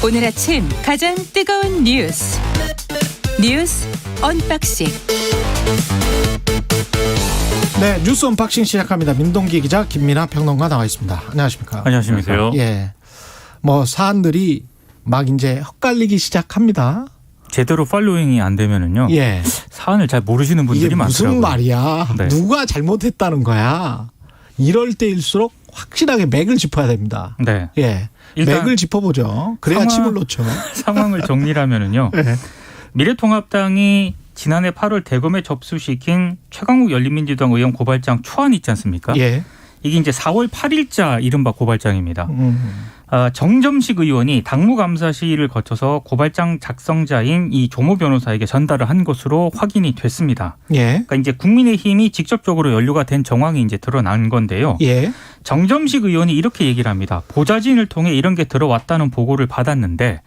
오늘 아침 가장 뜨거운 뉴스 언박싱. 네, 뉴스 언박싱 시작합니다. 민동기 기자, 김민아 평론가 나와 있습니다. 안녕하십니까? 안녕하십니까? 예, 뭐 사안들이 막 이제 헛갈리기 시작합니다. 제대로 팔로잉이 안 되면은요. 예, 사안을 잘 모르시는 분들이 이게 무슨 많더라고요. 말이야? 네. 누가 잘못했다는 거야? 이럴 때일수록 확실하게 맥을 짚어야 됩니다. 네. 예, 일단 맥을 짚어보죠. 그래야 침을 놓죠. 상황을 정리하면은요. 예. 미래통합당이 지난해 8월 대검에 접수시킨 최강욱 열린민주당 의원 고발장 초안 있지 않습니까? 예. 이게 이제 4월 8일자 이른바 고발장입니다. 정점식 의원이 당무감사실을 거쳐서 고발장 작성자인 이 조모 변호사에게 전달을 한 것으로 확인이 됐습니다. 예. 그러니까 이제 국민의힘이 직접적으로 연루가 된 정황이 이제 드러난 건데요. 예. 정점식 의원이 이렇게 얘기를 합니다. 보좌진을 통해 이런 게 들어왔다는 보고를 받았는데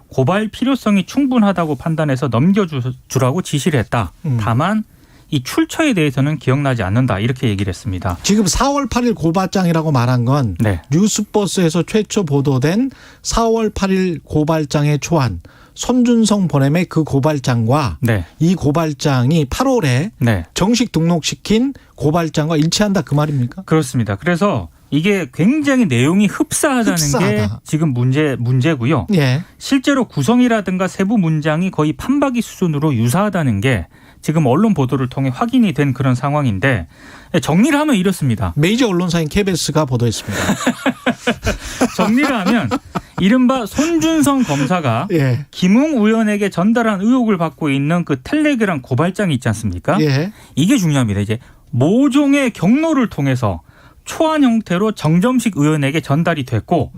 고발 필요성이 충분하다고 판단해서 넘겨주라고 지시를 했다. 다만 이 출처에 대해서는 기억나지 않는다. 이렇게 얘기를 했습니다. 지금 4월 8일 고발장이라고 말한 건 네. 뉴스버스에서 최초 보도된 4월 8일 고발장의 초안, 손준성 보냄의 그 고발장과 네. 이 고발장이 8월에 네. 정식 등록시킨 고발장과 일치한다 그 말입니까? 그렇습니다. 그래서 이게 굉장히 내용이 흡사하다는 흡사하다. 게 지금 문제고요. 예. 실제로 구성이라든가 세부 문장이 거의 판박이 수준으로 유사하다는 게 지금 언론 보도를 통해 확인이 된 그런 상황인데 정리를 하면 이렇습니다. 메이저 언론사인 KBS가 보도했습니다. 정리를 하면 이른바 손준성 검사가 예. 김웅 의원에게 전달한 의혹을 받고 있는 그 텔레그램 고발장이 있지 않습니까? 예. 이게 중요합니다. 이제 모종의 경로를 통해서 초안 형태로 정점식 의원에게 전달이 됐고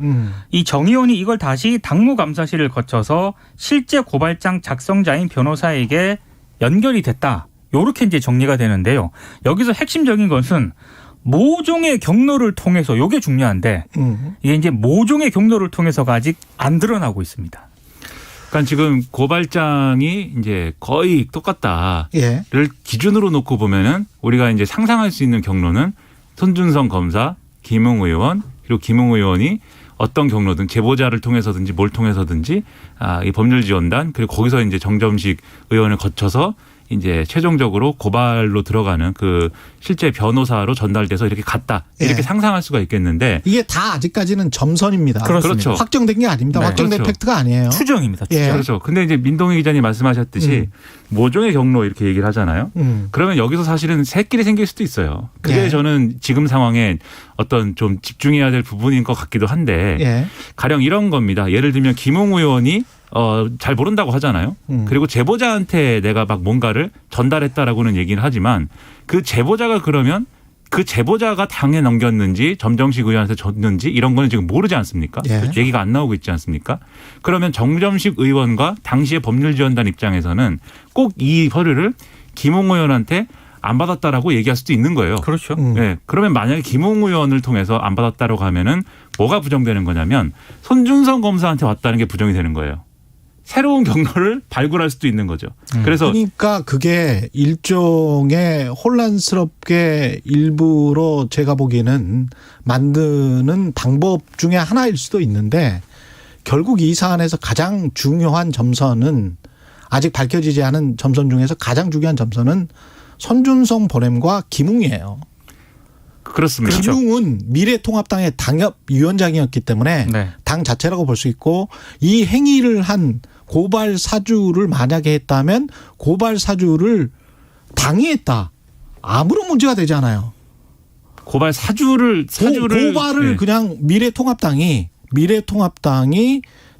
이 정 의원이 이걸 다시 당무감사실을 거쳐서 실제 고발장 작성자인 변호사에게 연결이 됐다. 이렇게 이제 정리가 되는데요. 여기서 핵심적인 것은 모종의 경로를 통해서 이게 중요한데 이게 이제 모종의 경로를 통해서가 아직 안 드러나고 있습니다. 그러니까 지금 고발장이 이제 거의 똑같다를 예. 기준으로 놓고 보면은 우리가 이제 상상할 수 있는 경로는 손준성 검사, 김웅 의원 그리고 김웅 의원이 어떤 경로든 제보자를 통해서든지 뭘 통해서든지 이 법률지원단 그리고 거기서 이제 정점식 의원을 거쳐서 이제 최종적으로 고발로 들어가는 그 실제 변호사로 전달돼서 이렇게 갔다 이렇게 예. 상상할 수가 있겠는데 이게 다 아직까지는 점선입니다. 그렇죠. 확정된 게 아닙니다. 네. 확정된 그렇죠. 팩트가 아니에요. 추정입니다. 추정. 예. 그렇죠. 근데 이제 민동희 기자님 말씀하셨듯이 모종의 경로 이렇게 얘기를 하잖아요. 그러면 여기서 사실은 새끼리 생길 수도 있어요. 그게 예. 저는 지금 상황에 어떤 좀 집중해야 될 부분인 것 같기도 한데 예. 가령 이런 겁니다. 예를 들면 김웅 의원이 잘 모른다고 하잖아요. 그리고 제보자한테 내가 막 뭔가를 전달했다라고는 얘기를 하지만 그 제보자가 그러면 그 제보자가 당에 넘겼는지 정점식 의원한테 줬는지 이런 거는 지금 모르지 않습니까? 예. 얘기가 안 나오고 있지 않습니까? 그러면 정점식 의원과 당시의 법률지원단 입장에서는 꼭 이 서류를 김웅 의원한테 안 받았다라고 얘기할 수도 있는 거예요. 그렇죠. 네. 그러면 만약에 김웅 의원을 통해서 안 받았다라고 하면은 뭐가 부정되는 거냐면 손준성 검사한테 왔다는 게 부정이 되는 거예요. 새로운 경로를 발굴할 수도 있는 거죠. 그래서 그러니까 그게 일종의 혼란스럽게 일부러 제가 보기에는 만드는 방법 중에 하나일 수도 있는데 결국 이 사안에서 가장 중요한 점선은 아직 밝혀지지 않은 점선 중에서 가장 중요한 점선은 손준성 보냄과 김웅이에요. 그렇습니다. 김웅은 미래통합당의 당협위원장이었기 때문에 네. 당 자체라고 볼 수 있고 이 행위를 한 고발 사주를 만약에 했다면 고발 사주를 당이 했다. 아무런 문제가 되지 않아요. 고발 사주를 고발을 네. 그냥 미래통합당이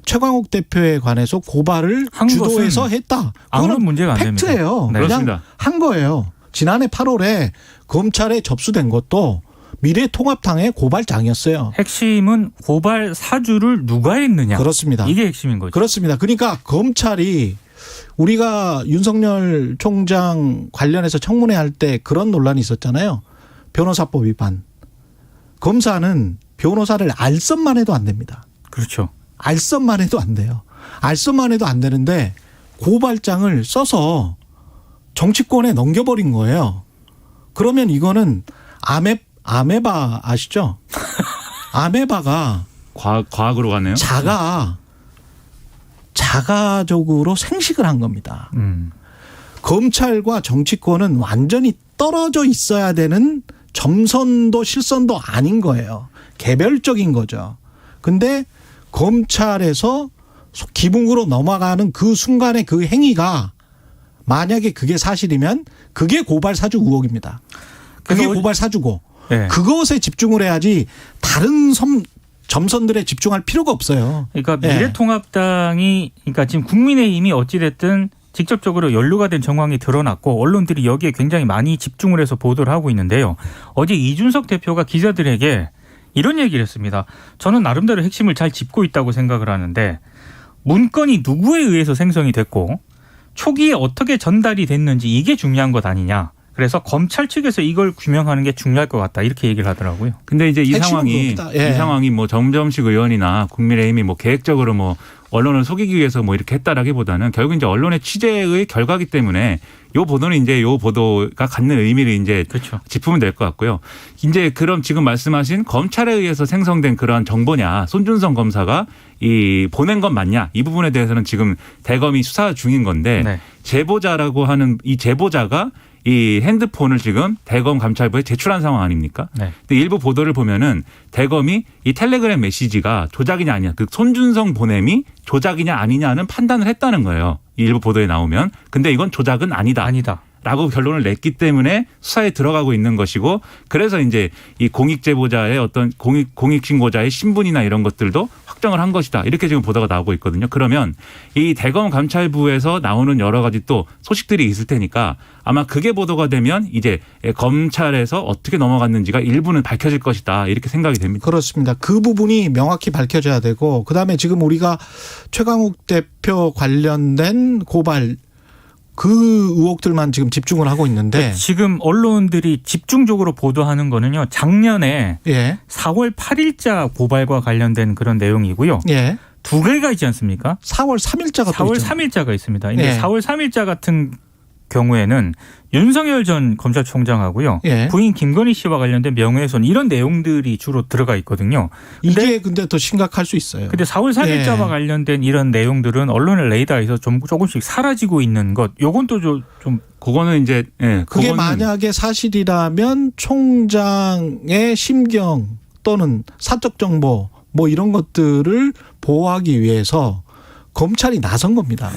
최광욱 대표에 관해서 고발을 한 주도해서 것은 했다. 아무런 그거는 문제가 안 됩니다. 팩트예요. 네. 그냥 그렇습니다. 한 거예요. 지난해 8월에 검찰에 접수된 것도 미래통합당의 고발장이었어요. 핵심은 고발 사주를 누가 했느냐. 그렇습니다. 이게 핵심인 거죠. 그렇습니다. 그러니까 검찰이 우리가 윤석열 총장 관련해서 청문회 할 때 그런 논란이 있었잖아요. 변호사법 위반. 검사는 변호사를 알선만 해도 안 됩니다. 그렇죠. 알선만 해도 안 돼요. 알선만 해도 안 되는데 고발장을 써서 정치권에 넘겨버린 거예요. 그러면 이거는 아메바 아시죠? 아메바가 과학으로 가네요. 자가적으로 생식을 한 겁니다. 검찰과 정치권은 완전히 떨어져 있어야 되는 점선도 실선도 아닌 거예요. 개별적인 거죠. 근데 검찰에서 기붕으로 넘어가는 그 순간의 그 행위가 만약에 그게 사실이면 그게 고발 사주 의혹입니다. 그게 고발 사주고 네. 그것에 집중을 해야지 다른 점선들에 집중할 필요가 없어요. 그러니까 미래통합당이 그러니까 지금 국민의힘이 어찌됐든 직접적으로 연루가 된 정황이 드러났고 언론들이 여기에 굉장히 많이 집중을 해서 보도를 하고 있는데요. 어제 이준석 대표가 기자들에게 이런 얘기를 했습니다. 저는 나름대로 핵심을 잘 짚고 있다고 생각을 하는데 문건이 누구에 의해서 생성이 됐고 초기에 어떻게 전달이 됐는지 이게 중요한 것 아니냐. 그래서 검찰 측에서 이걸 규명하는 게 중요할 것 같다. 이렇게 얘기를 하더라고요. 근데 이제 이 예. 상황이 뭐 정점식 의원이나 국민의힘이 뭐 계획적으로 뭐 언론을 속이기 위해서 뭐 이렇게 했다라기보다는 결국 이제 언론의 취재의 결과기 때문에 요 보도는 이제 요 보도가 갖는 의미를 이제 그렇죠. 짚으면 될 것 같고요. 이제 그럼 지금 말씀하신 검찰에 의해서 생성된 그러한 정보냐, 손준성 검사가 이 보낸 건 맞냐, 이 부분에 대해서는 지금 대검이 수사 중인 건데 네. 제보자라고 하는 이 제보자가 이 핸드폰을 지금 대검 감찰부에 제출한 상황 아닙니까? 네. 근데 일부 보도를 보면은 대검이 이 텔레그램 메시지가 조작이냐 아니냐, 그 손준성 보냄이 조작이냐 아니냐는 판단을 했다는 거예요. 이 일부 보도에 나오면. 근데 이건 조작은 아니다. 라고 결론을 냈기 때문에 수사에 들어가고 있는 것이고, 그래서 이제 이 공익 제보자의 어떤 공익 신고자의 신분이나 이런 것들도 확정을 한 것이다. 이렇게 지금 보도가 나오고 있거든요. 그러면 이 대검 감찰부에서 나오는 여러 가지 또 소식들이 있을 테니까 아마 그게 보도가 되면 이제 검찰에서 어떻게 넘어갔는지가 일부는 밝혀질 것이다. 이렇게 생각이 됩니다. 그렇습니다. 그 부분이 명확히 밝혀져야 되고, 그다음에 지금 우리가 최강욱 대표 관련된 고발 그 의혹들만 지금 집중을 하고 있는데 지금 언론들이 집중적으로 보도하는 거는요. 작년에 예. 4월 8일자 고발과 관련된 그런 내용이고요. 예. 두 개가 있지 않습니까? 4월 3일자가 4월 3일자가 있습니다. 근데 예. 4월 3일자 같은 경우에는 윤석열 전 검찰총장하고요. 예. 부인 김건희 씨와 관련된 명예훼손 이런 내용들이 주로 들어가 있거든요. 이게 근데 더 심각할 수 있어요. 근데 4월 3일자와 예. 관련된 이런 내용들은 언론의 레이더에서 조금씩 사라지고 있는 것. 요건 또 좀 그거는 이제 그게 만약에 사실이라면 총장의 심경 또는 사적 정보 뭐 이런 것들을 보호하기 위해서 검찰이 나선 겁니다.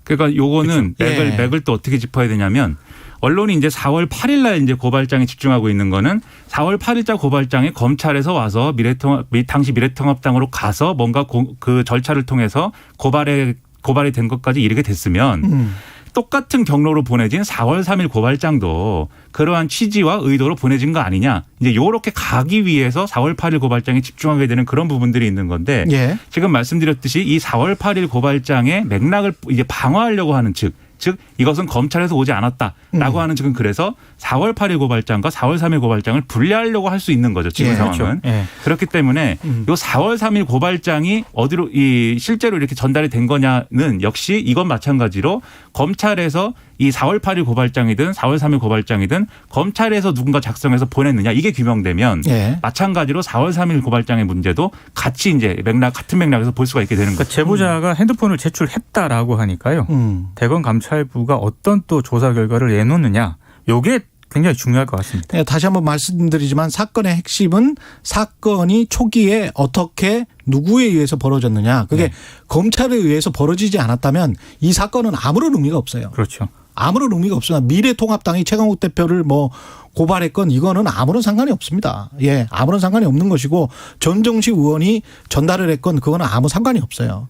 그러니까 요거는 그렇죠. 맥을 또 어떻게 짚어야 되냐면, 언론이 이제 4월 8일 날 이제 고발장에 집중하고 있는 거는 4월 8일자 고발장에 검찰에서 와서 당시 미래통합당으로 가서 뭔가 그 절차를 통해서 고발이 된 것까지 이르게 됐으면 똑같은 경로로 보내진 4월 3일 고발장도 그러한 취지와 의도로 보내진 거 아니냐. 이제 요렇게 가기 위해서 4월 8일 고발장에 집중하게 되는 그런 부분들이 있는 건데 예. 지금 말씀드렸듯이 이 4월 8일 고발장의 맥락을 이제 방어하려고 하는 즉 이것은 검찰에서 오지 않았다라고 하는 측은 그래서 4월 8일 고발장과 4월 3일 고발장을 분리하려고 할 수 있는 거죠. 지금 예, 상황은. 그렇죠. 예. 그렇기 때문에 요 4월 3일 고발장이 어디로 실제로 이렇게 전달이 된 거냐는 역시 이건 마찬가지로 검찰에서 이 4월 8일 고발장이든 4월 3일 고발장이든 검찰에서 누군가 작성해서 보냈느냐 이게 규명되면 예. 마찬가지로 4월 3일 고발장의 문제도 같이 이제 같은 맥락에서 볼 수가 있게 되는 거죠. 그러니까 제보자가 핸드폰을 제출했다라고 하니까요. 대검 감찰부가 어떤 또 조사 결과를 내놓느냐. 요게 굉장히 중요할 것 같습니다. 네, 다시 한번 말씀드리지만 사건의 핵심은 사건이 초기에 어떻게 누구에 의해서 벌어졌느냐. 그게 검찰에 의해서 벌어지지 않았다면 이 사건은 아무런 의미가 없어요. 그렇죠. 아무런 의미가 없습니다. 미래통합당이 최강욱 대표를 뭐 고발했건 이거는 아무런 상관이 없습니다. 예, 아무런 상관이 없는 것이고 전정식 의원이 전달을 했건 그거는 아무 상관이 없어요.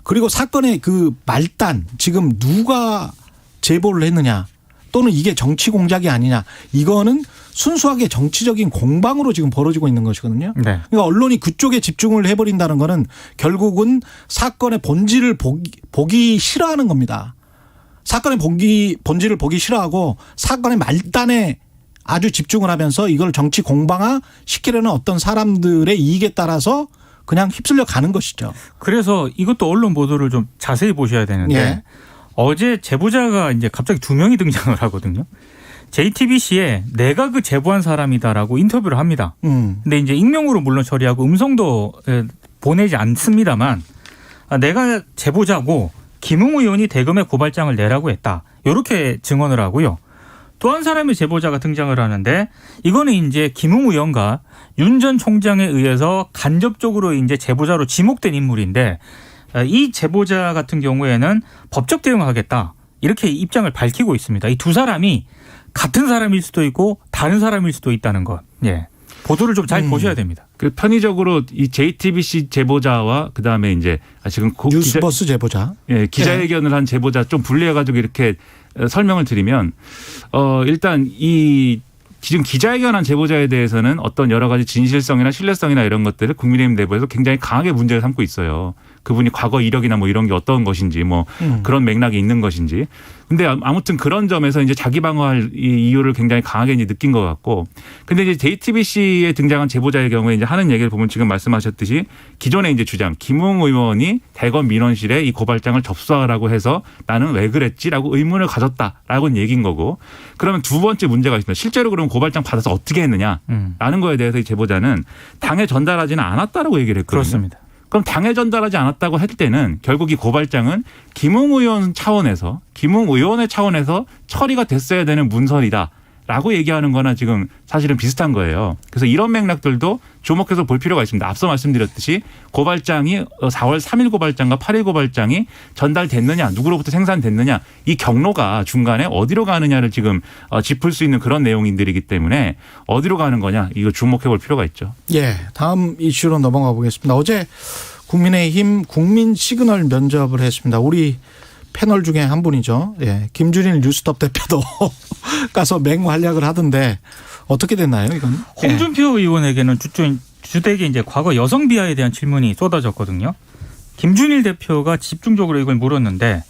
그리고 사건의 그 말단 지금 누가 제보를 했느냐 또는 이게 정치 공작이 아니냐 이거는 순수하게 정치적인 공방으로 지금 벌어지고 있는 것이거든요. 네. 그러니까 언론이 그쪽에 집중을 해버린다는 거는 결국은 사건의 본질을 보기 싫어하는 겁니다. 사건의 본질을 보기 싫어하고 사건의 말단에 아주 집중을 하면서 이걸 정치 공방화 시키려는 어떤 사람들의 이익에 따라서 그냥 휩쓸려 가는 것이죠. 그래서 이것도 언론 보도를 좀 자세히 보셔야 되는데 예. 어제 제보자가 이제 갑자기 두 명이 등장을 하거든요. JTBC에 내가 그 제보한 사람이다라고 인터뷰를 합니다. 근데 이제 익명으로 물론 처리하고 음성도 보내지 않습니다만 내가 제보자고 김웅 의원이 대검에 고발장을 내라고 했다. 이렇게 증언을 하고요. 또 한 사람의 제보자가 등장을 하는데 이거는 이제 김웅 의원과 윤 전 총장에 의해서 간접적으로 이제 제보자로 지목된 인물인데 이 제보자 같은 경우에는 법적 대응하겠다. 이렇게 입장을 밝히고 있습니다. 이 두 사람이 같은 사람일 수도 있고 다른 사람일 수도 있다는 것. 예. 보도를 좀 잘 보셔야 됩니다. 그 편의적으로 이 JTBC 제보자와 그다음에 이제 지금 뉴스버스 제보자. 예, 기자회견을 한 제보자 좀 분리해 가지고 이렇게 설명을 드리면 일단 이 지금 기자회견한 제보자에 대해서는 어떤 여러 가지 진실성이나 신뢰성이나 이런 것들을 국민의힘 내부에서 굉장히 강하게 문제를 삼고 있어요. 그분이 과거 이력이나 뭐 이런 게 어떤 것인지 뭐 그런 맥락이 있는 것인지. 근데 아무튼 그런 점에서 이제 자기 방어할 이유를 굉장히 강하게 이제 느낀 것 같고. 근데 이제 JTBC에 등장한 제보자의 경우에 이제 하는 얘기를 보면 지금 말씀하셨듯이 기존의 이제 주장 김웅 의원이 대검 민원실에 이 고발장을 접수하라고 해서 나는 왜 그랬지라고 의문을 가졌다라고는 얘기인 거고. 그러면 두 번째 문제가 있습니다. 실제로 그럼 고발장 받아서 어떻게 했느냐라는 거에 대해서 이 제보자는 당에 전달하지는 않았다라고 얘기를 했거든요. 그렇습니다. 그럼 당에 전달하지 않았다고 할 때는 결국 이 고발장은 김웅 의원 차원에서 김웅 의원의 차원에서 처리가 됐어야 되는 문서이다라고 얘기하는 거나 지금 사실은 비슷한 거예요. 그래서 이런 맥락들도 주목해서 볼 필요가 있습니다. 앞서 말씀드렸듯이 고발장이 4월 3일 고발장과 8일 고발장이 전달됐느냐 누구로부터 생산됐느냐 이 경로가 중간에 어디로 가느냐를 지금 짚을 수 있는 그런 내용들이기 때문에 어디로 가는 거냐 이거 주목해 볼 필요가 있죠. 예, 다음 이슈로 넘어가 보겠습니다. 어제 국민의힘 국민 시그널 면접을 했습니다. 우리 패널 중에 한 분이죠. 예, 김준일 뉴스톱 대표도 가서 맹활약을 하던데 어떻게 됐나요, 이건? 홍준표 의원에게는 주되게 이제 과거 여성 비하에 대한 질문이 쏟아졌거든요. 김준일 대표가 집중적으로 이걸 물었는데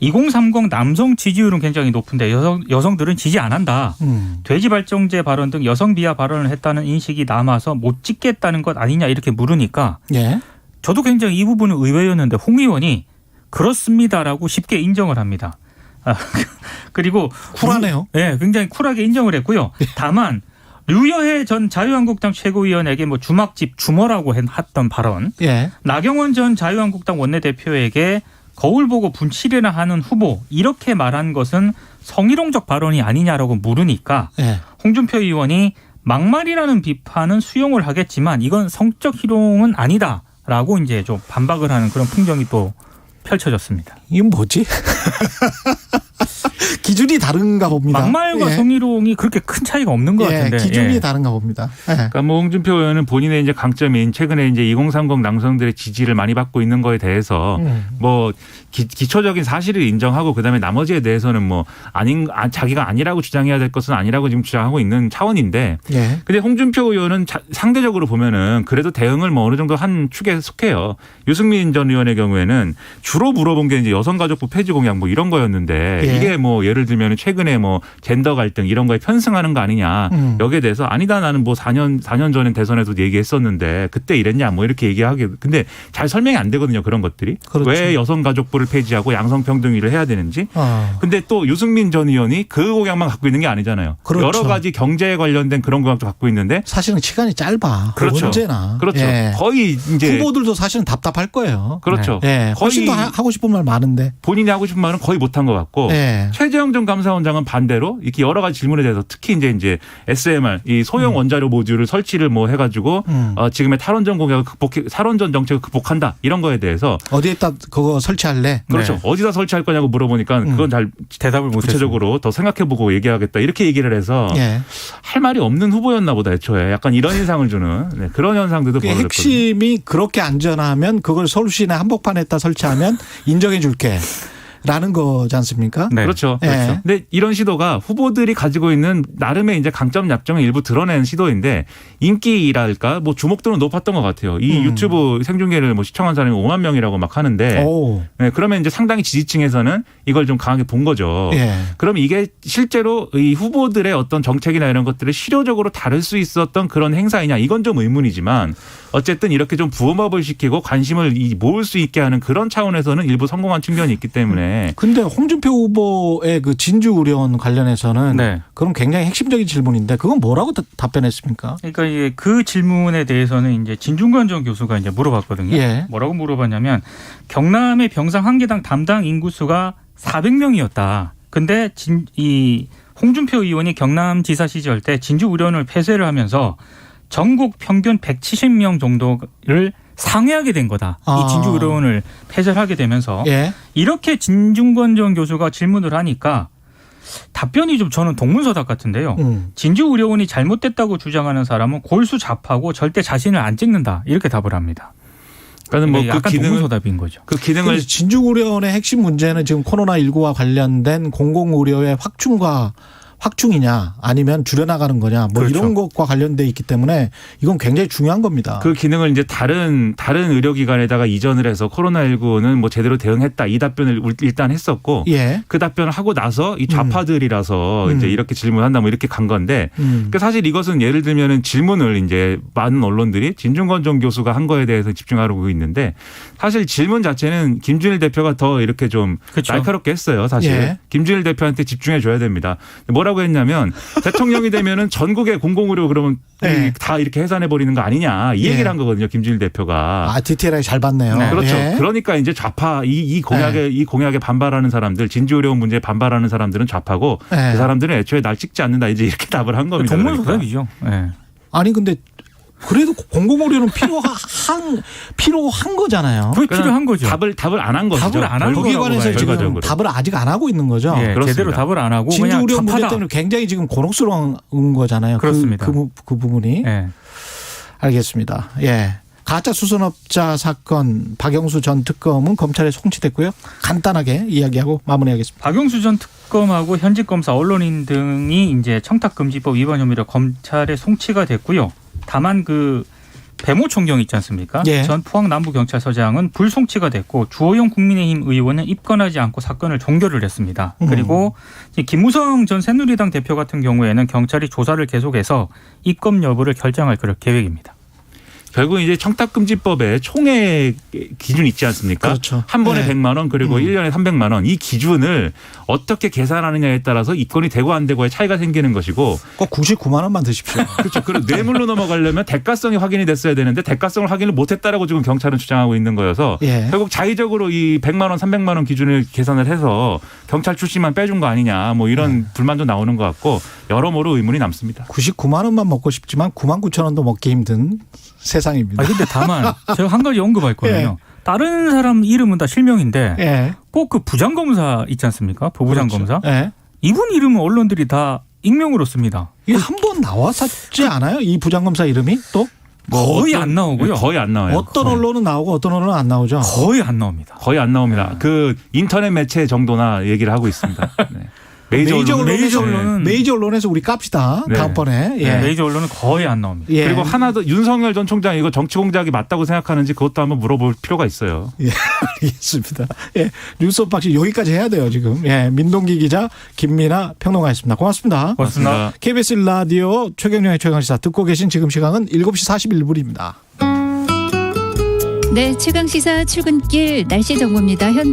2030 남성 지지율은 굉장히 높은데 여성들은 지지 안 한다. 돼지 발정제 발언 등 여성 비하 발언을 했다는 인식이 남아서 못 찍겠다는 것 아니냐 이렇게 물으니까 예. 저도 굉장히 이 부분은 의외였는데 홍 의원이 그렇습니다라고 쉽게 인정을 합니다. 그리고 쿨하네요. 네, 굉장히 쿨하게 인정을 했고요. 다만 류여해 전 자유한국당 최고위원에게 뭐 주막집 주머라고 했던 발언, 예. 나경원 전 자유한국당 원내대표에게 거울 보고 분칠이나 하는 후보 이렇게 말한 것은 성희롱적 발언이 아니냐라고 물으니까 예. 홍준표 의원이 막말이라는 비판은 수용을 하겠지만 이건 성적 희롱은 아니다라고 이제 좀 반박을 하는 그런 풍경이 또 펼쳐졌습니다. 이건 뭐지? 기준이 다른가 봅니다. 막말과 예. 성희롱이 그렇게 큰 차이가 없는 것 같은데. 기준이 예. 다른가 봅니다. 예. 그러니까 뭐 홍준표 의원은 본인의 이제 강점인 최근에 이제 2030 남성들의 지지를 많이 받고 있는 거에 대해서 뭐 기초적인 사실을 인정하고 그다음에 나머지에 대해서는 뭐 자기가 아니라고 주장해야 될 것은 아니라고 지금 주장하고 있는 차원인데. 예. 근데 홍준표 의원은 상대적으로 보면은 그래도 대응을 뭐 어느 정도 한 축에 속해요. 유승민 전 의원의 경우에는 주로 물어본 게 이제 여성가족부 폐지 공약 뭐 이런 거였는데 예. 이게 뭐 예를 들면 최근에 뭐 젠더 갈등 이런 거에 편승하는 거 아니냐 여기에 대해서 아니다 나는 뭐 4년 전에 대선에도 얘기했었는데 그때 이랬냐 뭐 이렇게 얘기하게 근데 잘 설명이 안 되거든요 그런 것들이 그렇죠. 왜 여성가족부를 폐지하고 양성평등위를 해야 되는지 근데 또 유승민 전 의원이 그 공약만 갖고 있는 게 아니잖아요. 그렇죠. 여러 가지 경제에 관련된 그런 공약도 갖고 있는데 사실은 시간이 짧아. 그렇죠. 언제나. 그렇죠. 예. 거의 이제 후보들도 사실은 답답할 거예요. 그렇죠. 예. 훨씬 더 거의 하고 싶은 말 많은데. 본인이 하고 싶은 말은 거의 못한 것 같고 예. 최재형 전 감사원장은 반대로 이렇게 여러 가지 질문에 대해서 특히 이제 SMR 이 소형 원자료 모듈을 설치를 뭐 해가지고 지금의 탈원전 공약을 탈원전 정책을 극복한다 이런 거에 대해서 어디에다 그거 설치할래? 그렇죠. 네. 어디다 설치할 거냐고 물어보니까 그건 잘 대답을 못 구체적으로 더 생각해보고 얘기하겠다 이렇게 얘기를 해서 예. 할 말이 없는 후보였나 보다 애초에 약간 이런 인상을 주는 그런 현상들도 그 벌어졌거든요. 핵심이 그렇게 안전하면 그걸 서울시내 한복판에다 설치하면 인정해 줄게. 라는 거지 않습니까? 네. 그렇죠. 예. 그렇죠. 근데 이런 시도가 후보들이 가지고 있는 나름의 이제 강점 약점을 일부 드러낸 시도인데 인기랄까 뭐 주목도는 높았던 것 같아요. 이 유튜브 생중계를 뭐 시청한 사람이 5만 명이라고 막 하는데 네, 그러면 이제 상당히 지지층에서는 이걸 좀 강하게 본 거죠. 예. 그럼 이게 실제로 이 후보들의 어떤 정책이나 이런 것들을 실효적으로 다룰 수 있었던 그런 행사이냐 이건 좀 의문이지만 어쨌든 이렇게 좀 부음업을 시키고 관심을 모을 수 있게 하는 그런 차원에서는 일부 성공한 측면이 있기 때문에. 근데 홍준표 후보의 그 진주 우려원 관련해서는 네. 그럼 굉장히 핵심적인 질문인데 그건 뭐라고 답변했습니까? 그러니까 이게 그 질문에 대해서는 이제 진중권 전 교수가 이제 물어봤거든요. 예. 뭐라고 물어봤냐면 경남의 병상 한 개당 담당 인구수가 400명이었다. 근데 이 홍준표 의원이 경남지사 시절 때 진주 의료원을 폐쇄를 하면서 전국 평균 170명 정도를 상회하게 된 거다. 이 진주 의료원을 폐쇄를 하게 되면서 예. 이렇게 진중권 전 교수가 질문을 하니까 답변이 좀 저는 동문서답 같은데요. 진주 의료원이 잘못됐다고 주장하는 사람은 골수잡하고 절대 자신을 안 찍는다. 이렇게 답을 합니다. 그러니까 뭐 약간 그 기능을 동문서답인 거죠. 그 기능을 진주 의료원의 핵심 문제는 지금 코로나19와 관련된 공공의료의 확충이냐 아니면 줄여나가는 거냐 뭐 그렇죠. 이런 것과 관련돼 있기 때문에 이건 굉장히 중요한 겁니다. 그 기능을 이제 다른 의료기관에다가 이전을 해서 코로나19는 뭐 제대로 대응했다 이 답변을 일단 했었고 예. 그 답변을 하고 나서 이 좌파들이라서 이제 이렇게 질문한다 뭐 이렇게 간 건데 그러니까 사실 이것은 예를 들면은 질문을 이제 많은 언론들이 진중권 전 교수가 한 거에 대해서 집중하고 있는데 사실 질문 자체는 김준일 대표가 더 이렇게 좀 그렇죠. 날카롭게 했어요. 사실 예. 김준일 대표한테 집중해 줘야 됩니다. 뭐라고 했냐면 대통령이 되면은 전국의 공공의료 그러면 네. 다 이렇게 해산해 버리는 거 아니냐 이 얘기를 한 거거든요. 김준일 대표가. 디테일하게 잘 봤네요. 네. 그렇죠. 예. 그러니까 이제 좌파 이 공약에 반발하는 사람들 진주의료원 문제에 반발하는 사람들은 좌파고 네. 그 사람들은 애초에 날 찍지 않는다 이제 이렇게 답을 한 겁니다. 동문서답이죠. 네. 아니 근데 그래도 공공의료는 필요한 거잖아요. 그게 필요한 거죠. 답을 안 한 거죠. 답을 안 한 거기에 거라고 관해서 봐요. 지금 결과적으로. 답을 아직 안 하고 있는 거죠. 예, 그렇습니다. 제대로 답을 안 하고 진주 그냥 의료원 문제 좌파다. 때문에 굉장히 지금 곤혹스러운 거잖아요. 그렇습니다. 그 부분이. 예. 알겠습니다. 예. 가짜 수선업자 사건 박영수 전 특검은 검찰에 송치됐고요. 간단하게 이야기하고 마무리하겠습니다. 박영수 전 특검하고 현직 검사, 언론인 등이 이제 청탁금지법 위반 혐의로 검찰에 송치가 됐고요. 다만 그 배모 총경 있지 않습니까? 예. 전 포항남부경찰서장은 불송치가 됐고 주호영 국민의힘 의원은 입건하지 않고 사건을 종결을 했습니다. 그리고 이제 김무성 전 새누리당 대표 같은 경우에는 경찰이 조사를 계속해서 입건 여부를 결정할 그럴 계획입니다. 결국 이제 청탁금지법에 총액 기준 있지 않습니까? 그렇죠. 한 번에 네. 100만 원 그리고 1년에 300만 원 이 기준을 어떻게 계산하느냐에 따라서 입건이 되고 안 되고의 차이가 생기는 것이고 꼭 99만 원만 드십시오. 그렇죠. 그리고 뇌물로 넘어가려면 대가성이 확인이 됐어야 되는데 대가성을 확인을 못했다라고 지금 경찰은 주장하고 있는 거여서 예. 결국 자의적으로 이 100만 원, 300만 원 기준을 계산을 해서 경찰 출신만 빼준 거 아니냐 뭐 이런 불만도 나오는 것 같고 여러모로 의문이 남습니다. 99만 원만 먹고 싶지만 9만 9천 원도 먹기 힘든 세상입니다. 아 근데 다만 제가 한 가지 언급했거든요. 예. 다른 사람 이름은 다 실명인데 예. 꼭 그 부장검사 있지 않습니까? 부부장검사. 그렇죠. 예. 이분 이름은 언론들이 다 익명으로 씁니다. 이게 한 번 나왔었지 않아요? 이 부장검사 이름이 또? 거의 안 나오고요. 거의 안 나와요. 어떤 언론은 나오고 어떤 언론은 안 나오죠. 거의 안 나옵니다. 거의 안 나옵니다. 그 인터넷 매체 정도나 얘기를 하고 있습니다. 네. 메이저 언론에서 우리 깝시다. 네. 다음번에. 예. 메이저 언론은 거의 안 나옵니다. 예. 그리고 하나 더 윤석열 전 총장 이거 정치 공작이 맞다고 생각하는지 그것도 한번 물어볼 필요가 있어요. 예, 알겠습니다. 예. 뉴스 언박싱 여기까지 해야 돼요, 지금. 예. 민동기 기자, 김민아 평론가였습니다. 고맙습니다. 고맙습니다. KBS 라디오 최경영의 최강시사 듣고 계신 지금 시간은 7시 41분입니다. 네, 최강시사 출근길 날씨 정보입니다. 현재